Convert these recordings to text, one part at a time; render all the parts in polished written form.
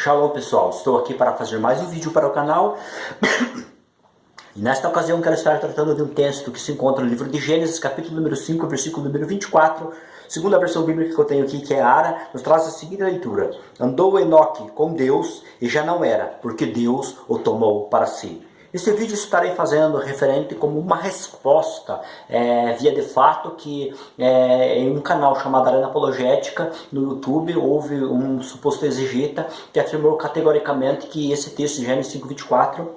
Shalom pessoal, estou aqui para fazer mais um vídeo para o canal. E nesta ocasião quero estar tratando de um texto que se encontra no livro de Gênesis, capítulo número 5, versículo número 24. Segundo a versão bíblica que eu tenho aqui, que é a Ara, nos traz a seguinte leitura: Andou Enoque com Deus e já não era, porque Deus o tomou para si. Esse vídeo estarei fazendo referente como uma resposta via de fato que em um canal chamado Arena Apologética no YouTube houve um suposto exegeta que afirmou categoricamente que esse texto de Gênesis 5:24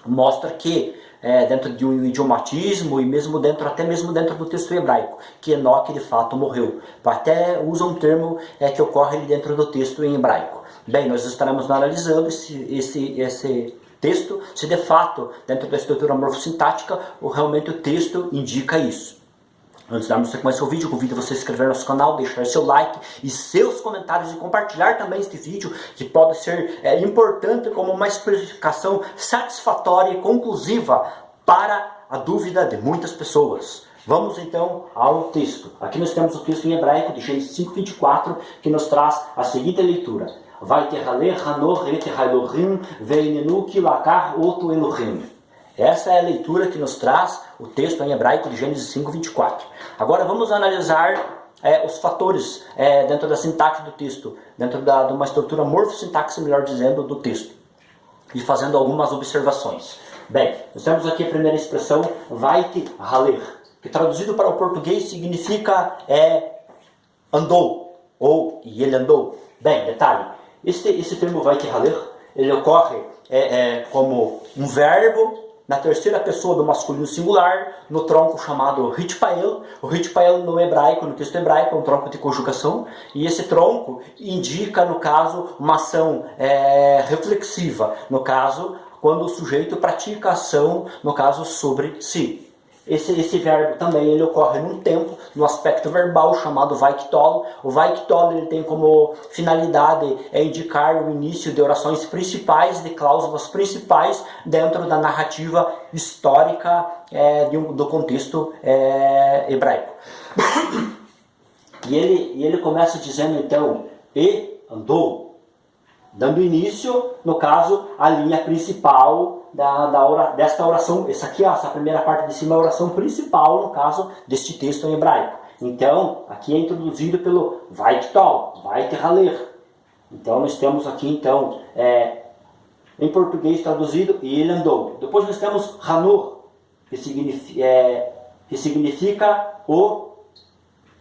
mostra que dentro de um idiomatismo e até mesmo dentro do texto hebraico, que Enoque de fato morreu. Até usa um termo que ocorre ali dentro do texto em hebraico. Bem, nós estaremos analisando esse texto, se de fato, dentro da estrutura morfossintática, realmente o texto indica isso. Antes de darmos sequência ao vídeo, convido você a se inscrever no nosso canal, deixar seu like e seus comentários e compartilhar também este vídeo, que pode ser importante como uma explicação satisfatória e conclusiva para a dúvida de muitas pessoas. Vamos então ao texto. Aqui nós temos o texto em hebraico de Gênesis 5:24, que nos traz a seguinte leitura: Vai terhaler hanor et haelohim veinenu kilakar oto Elohim. Essa é a leitura que nos traz o texto em hebraico de Gênesis 5:24. Agora vamos analisar os fatores dentro da sintaxe do texto, dentro de uma estrutura morfossintaxe, melhor dizendo, do texto, e fazendo algumas observações. Bem, nós temos aqui a primeira expressão, vai terhaler, que traduzido para o português significa andou, ou e ele andou. Bem, detalhe, esse termo vai terhaler, ele ocorre como um verbo na terceira pessoa do masculino singular, no tronco chamado hitpael. O hitpael no hebraico, no texto hebraico, é um tronco de conjugação, e esse tronco indica, no caso, uma ação reflexiva, no caso, quando o sujeito pratica a ação, no caso, sobre si. Esse verbo também ele ocorre num tempo, no aspecto verbal chamado vaiktol. O vaiktol ele tem como finalidade indicar o início de orações principais, de cláusulas principais dentro da narrativa histórica do contexto hebraico. E ele começa dizendo então, e andou, dando início, no caso, à linha principal desta oração. Essa primeira parte de cima é a oração principal, no caso, deste texto em hebraico. Então, aqui é introduzido pelo vaiktol, vai terhaler. Então, nós temos aqui, então, em português traduzido, e ele andou. Depois nós temos hanor, que significa o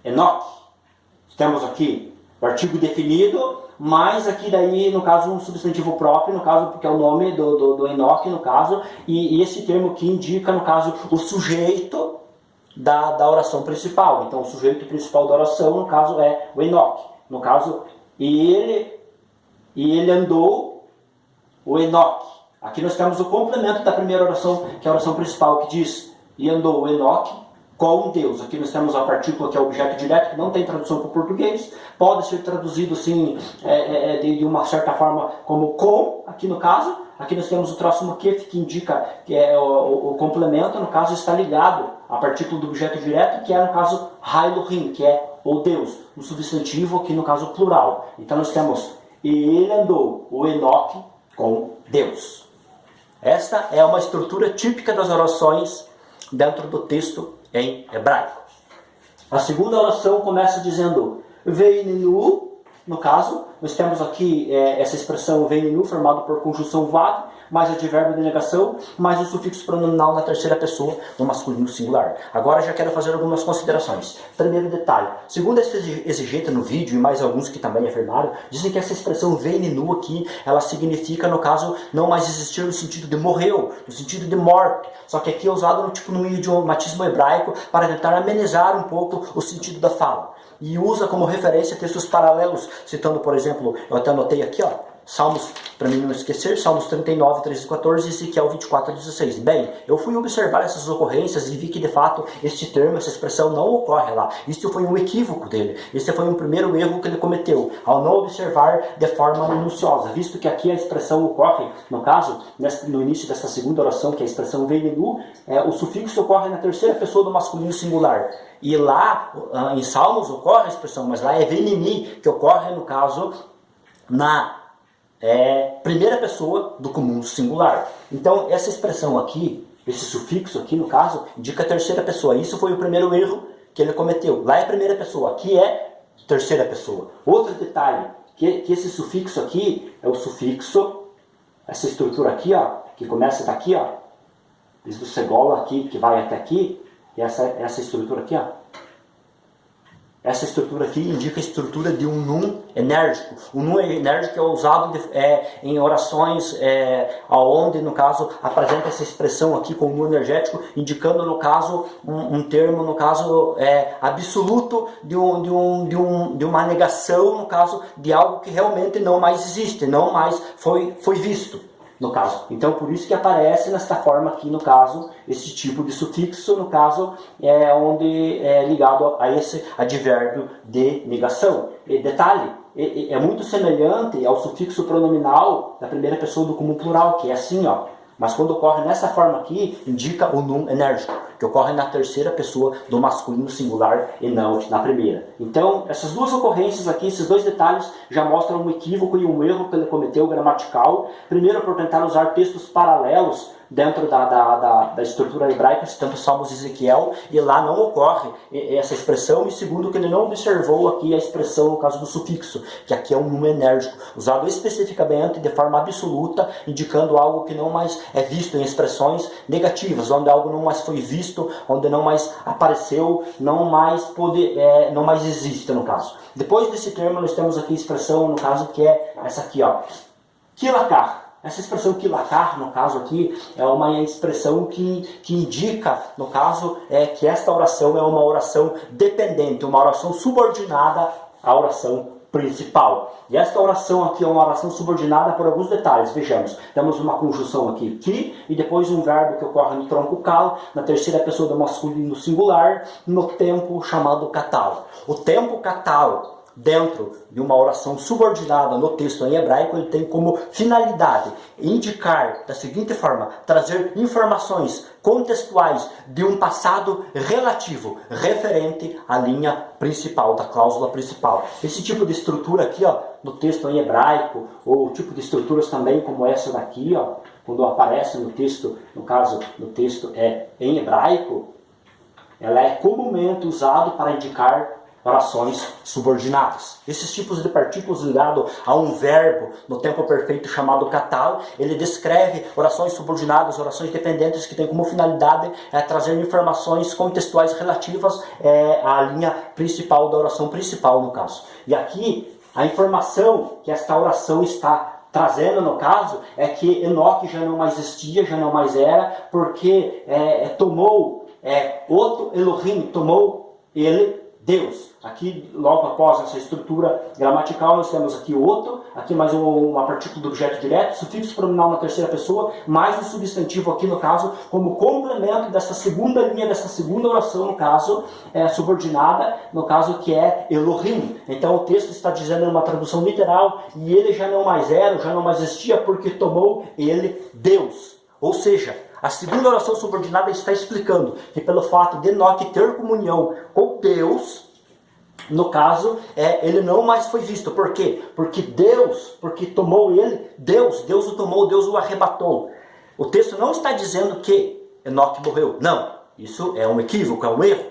Enoque. Temos aqui o artigo definido, mas aqui daí, no caso, um substantivo próprio, no caso, porque é o nome do Enoque, no caso, e esse termo que indica, no caso, o sujeito da oração principal. Então, o sujeito principal da oração, no caso, é o Enoque. No caso, e ele andou, o Enoque. Aqui nós temos o complemento da primeira oração, que é a oração principal, que diz, e andou o Enoque com Deus. Aqui nós temos a partícula que é o objeto direto, que não tem tradução para o português. Pode ser traduzido assim, de uma certa forma, como com, aqui no caso. Aqui nós temos o próximo que indica que é o complemento, no caso, está ligado à partícula do objeto direto, que é, no caso, haelohim, que é o Deus. Um substantivo aqui, no caso, plural. Então nós temos, e ele andou, o Enoque, com Deus. Esta é uma estrutura típica das orações dentro do texto em hebraico. A segunda oração começa dizendo veininu. No caso, nós temos aqui essa expressão veininu formada por conjunção vav, mais advérbio de negação, mais o sufixo pronominal na terceira pessoa no masculino singular. Agora já quero fazer algumas considerações. Primeiro detalhe, segundo esse exegeta no vídeo e mais alguns que também afirmaram, dizem que essa expressão veininu aqui, ela significa, no caso, não mais existir no sentido de morreu, no sentido de morte, só que aqui é usado no idiomatismo hebraico para tentar amenizar um pouco o sentido da fala. E usa como referência textos paralelos, citando, por exemplo, eu até anotei aqui, Salmos, para mim não esquecer, Salmos 39, 13 e 14 e Ezequiel 24, 16. Bem, eu fui observar essas ocorrências e vi que de fato este termo, essa expressão não ocorre lá. Isso foi um equívoco dele. Esse foi um primeiro erro que ele cometeu, ao não observar de forma minuciosa, visto que aqui a expressão ocorre, no caso, no início dessa segunda oração, que é a expressão veininu, o sufixo ocorre na terceira pessoa do masculino singular. E lá, em Salmos, ocorre a expressão, mas lá é venini, que ocorre, no caso, na primeira pessoa do comum singular. Então, essa expressão aqui, esse sufixo aqui, no caso, indica a terceira pessoa. Isso foi o primeiro erro que ele cometeu. Lá é a primeira pessoa, aqui é terceira pessoa. Outro detalhe, que esse sufixo aqui é o sufixo, essa estrutura aqui, ó, que começa daqui, ó, desde o segola aqui, que vai até aqui, e essa estrutura aqui, ó. Essa estrutura aqui indica a estrutura de um nun enérgico. O nun enérgico é usado em orações onde, no caso, apresenta essa expressão aqui com o nun energético, indicando, no caso, um termo, no caso, absoluto de uma negação, no caso, de algo que realmente não mais existe, não mais foi visto. No caso. Então, por isso que aparece nesta forma aqui, no caso, esse tipo de sufixo, no caso, onde é ligado a esse advérbio de negação. E detalhe, é muito semelhante ao sufixo pronominal da primeira pessoa do comum plural, que é assim, ó. Mas quando ocorre nessa forma aqui, indica o nun enérgico, que ocorre na terceira pessoa do masculino singular e não na primeira. Então, essas duas ocorrências aqui, esses dois detalhes, já mostram um equívoco e um erro que ele cometeu gramatical. Primeiro, por tentar usar textos paralelos dentro da estrutura hebraica, citando Salmos e Ezequiel, e lá não ocorre essa expressão. E segundo, que ele não observou aqui a expressão, no caso do sufixo, que aqui é um nun enérgico, usado especificamente de forma absoluta, indicando algo que não mais é visto em expressões negativas, onde algo não mais foi visto, onde não mais apareceu, não mais existe, no caso. Depois desse termo, nós temos aqui a expressão, no caso, que é essa aqui, ó, kilakar. Essa expressão kilakar, no caso aqui, é uma expressão que indica, no caso, que esta oração é uma oração dependente, uma oração subordinada à oração principal. E esta oração aqui é uma oração subordinada por alguns detalhes. Vejamos, temos uma conjunção aqui, ki, e depois um verbo que ocorre no tronco kal, na terceira pessoa do masculino singular, no tempo chamado katal. O tempo katal, dentro de uma oração subordinada no texto em hebraico, ele tem como finalidade indicar da seguinte forma: trazer informações contextuais de um passado relativo, referente à linha principal, da cláusula principal. Esse tipo de estrutura aqui, ó, no texto em hebraico, ou tipo de estruturas também como essa daqui, ó, quando aparece no texto, no caso, no texto em hebraico, ela é comumente usada para indicar orações subordinadas. Esses tipos de partículas ligados a um verbo no tempo perfeito chamado katal, ele descreve orações subordinadas, orações dependentes que têm como finalidade trazer informações contextuais relativas à linha principal da oração principal, no caso. E aqui, a informação que esta oração está trazendo, no caso, é que Enoque já não mais existia, já não mais era, porque tomou outro Elohim, tomou ele Deus. Aqui, logo após essa estrutura gramatical, nós temos aqui outro, aqui mais uma partícula do objeto direto, sufixo pronominal na terceira pessoa, mais um substantivo aqui, no caso, como complemento dessa segunda linha, dessa segunda oração, no caso, subordinada, no caso que é Elohim. Então o texto está dizendo uma tradução literal, e ele já não mais era, já não mais existia, porque tomou ele Deus. Ou seja, a segunda oração subordinada está explicando que pelo fato de Enoque ter comunhão com Deus, no caso, ele não mais foi visto. Por quê? Porque tomou ele, Deus o tomou, Deus o arrebatou. O texto não está dizendo que Enoque morreu. Não, isso é um equívoco, é um erro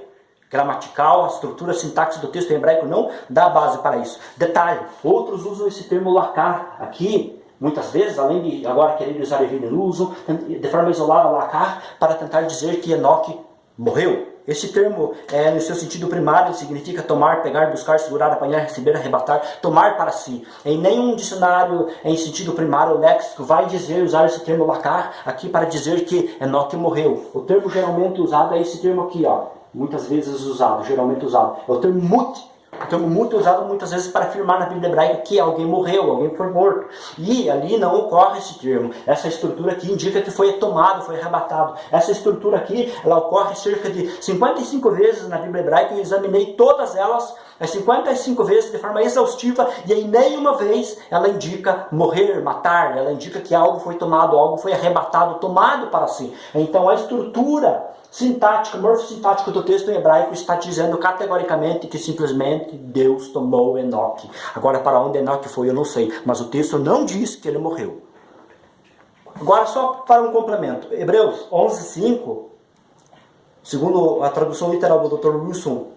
gramatical. A estrutura, a sintaxe do texto em hebraico não dá base para isso. Detalhe, outros usam esse termo lakar aqui, muitas vezes, além de agora querer usar Evine, usam de forma isolada lakar para tentar dizer que Enoque morreu. Esse termo, no seu sentido primário, significa tomar, pegar, buscar, segurar, apanhar, receber, arrebatar, tomar para si. Em nenhum dicionário, em sentido primário, léxico, vai usar esse termo lakar aqui para dizer que Enoque morreu. O termo geralmente usado é esse termo aqui, ó, muitas vezes usado, geralmente usado. É o termo mut. O termo muito usado muitas vezes para afirmar na Bíblia hebraica que alguém morreu, alguém foi morto. E ali não ocorre esse termo. Essa estrutura aqui indica que foi tomado, foi arrebatado. Essa estrutura aqui, ela ocorre cerca de 55 vezes na Bíblia hebraica, e eu examinei todas elas É 55 vezes de forma exaustiva e em nenhuma vez ela indica morrer, matar, ela indica que algo foi tomado, algo foi arrebatado, tomado para si. Então a estrutura sintática, morfossintática do texto em hebraico está dizendo categoricamente que simplesmente Deus tomou Enoque. Agora, para onde Enoque foi eu não sei, mas o texto não diz que ele morreu. Agora, só para um complemento, Hebreus 11:5, segundo a tradução literal do Dr. Wilson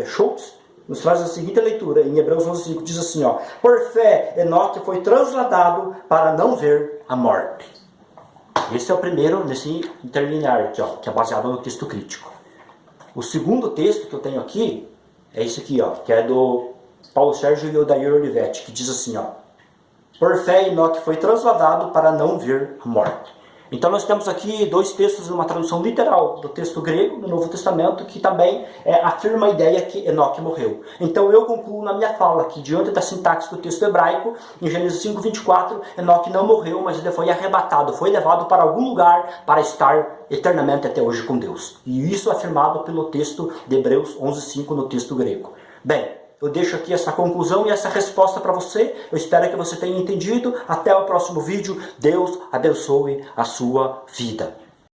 Schultz, nos traz a seguinte leitura, em Hebreus 11:5, diz assim, ó: por fé, Enoque foi transladado para não ver a morte. Esse é o primeiro nesse interlinear aqui, ó, que é baseado no texto crítico. O segundo texto que eu tenho aqui é esse aqui, ó, que é do Paulo Sérgio e Odair Olivetti, que diz assim, ó: por fé, Enoque foi transladado para não ver a morte. Então nós temos aqui dois textos numa tradução literal do texto grego, do Novo Testamento, que também afirma a ideia que Enoque morreu. Então eu concluo na minha fala que, diante da sintaxe do texto hebraico, em Gênesis 5:24, Enoque não morreu, mas ele foi arrebatado, foi levado para algum lugar para estar eternamente até hoje com Deus. E isso é afirmado pelo texto de Hebreus 11:5 no texto grego. Bem, eu deixo aqui essa conclusão e essa resposta para você. Eu espero que você tenha entendido. Até o próximo vídeo. Deus abençoe a sua vida.